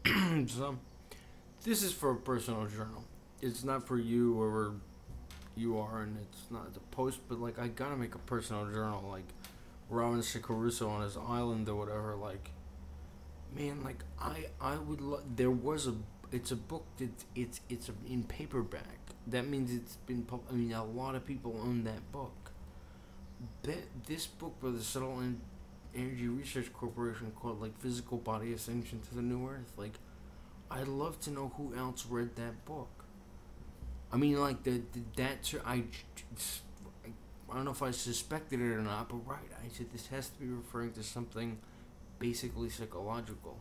So this is for a personal journal. It's not for you or you are, and it's not the post. But like, I gotta make a personal journal, like Robinson Crusoe on his island or whatever. Like, man, like I would. There was a. It's a book that it's in paperback. That means it's been. I mean, a lot of people own that book. This book by the Subtle Energy Research Corporation called like Physical Body Ascension to the New Earth. Like, I'd love to know who else read that book. I mean, like I don't know if I suspected it or not, but right, I said this has to be referring to something basically psychological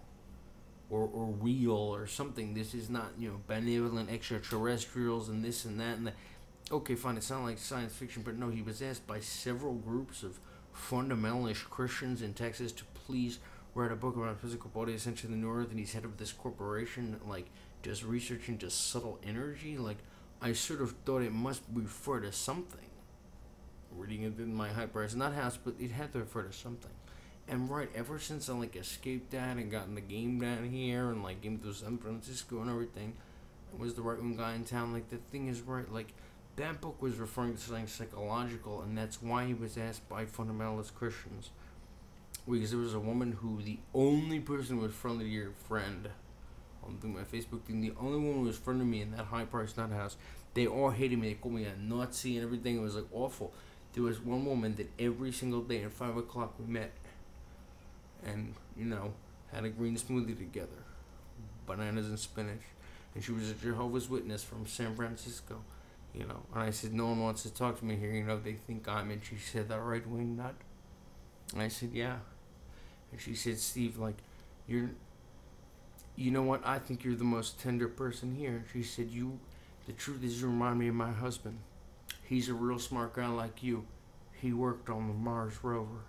or real or something. This is not, benevolent extraterrestrials and this and that and that. Okay, fine, it sounded like science fiction, but no, he was asked by several groups of fundamentalist Christians in Texas to please write a book about physical body ascension to the New Earth, and he's head of this corporation that, like, does research into subtle energy. Like, I sort of thought it must refer to something. Reading it in my hyper, not house, but it had to refer to something. And right, ever since I like escaped that and got in the game down here and like came to San Francisco and everything, and was the right one guy in town. Like, the thing is right, like that book was referring to something psychological, and that's why he was asked by fundamentalist Christians. Because there was a woman who the only person who was friendly to your friend, I'm doing my Facebook thing, the only one who was friendly to me in that high priced nut house, they all hated me. They called me a Nazi and everything. It was like awful. There was one woman that every single day at 5 o'clock we met, and had a green smoothie together, bananas and spinach, and she was a Jehovah's Witness from San Francisco. And I said, no one wants to talk to me here. They think I'm. And she said, that right wing nut. And I said, yeah. And she said, Steve, like, you're. You know what? I think you're the most tender person here. She said, the truth is, you remind me of my husband. He's a real smart guy like you. He worked on the Mars rover.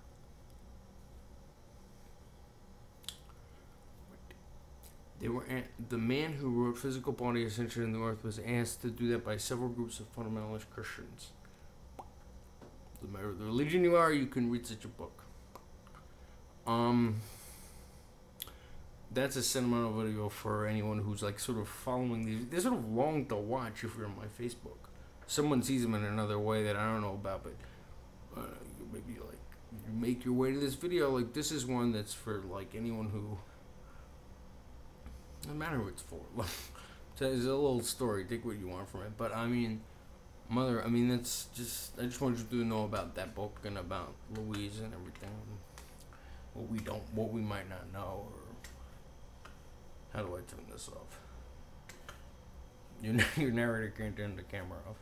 The man who wrote Physical Body Ascension in the Earth was asked to do that by several groups of fundamentalist Christians. No matter the religion you are, you can read such a book. That's a sentimental video for anyone who's like sort of following these. They're sort of long to watch if you're on my Facebook. Someone sees them in another way that I don't know about, but maybe like you make your way to this video. Like, this is one that's for like anyone who. No matter what it's for. It's a little story. Take what you want from it. But I mean, that's just. I just want you to know about that book and about Louise and everything. What we might not know, or how do I turn this off? Your narrator can't turn the camera off.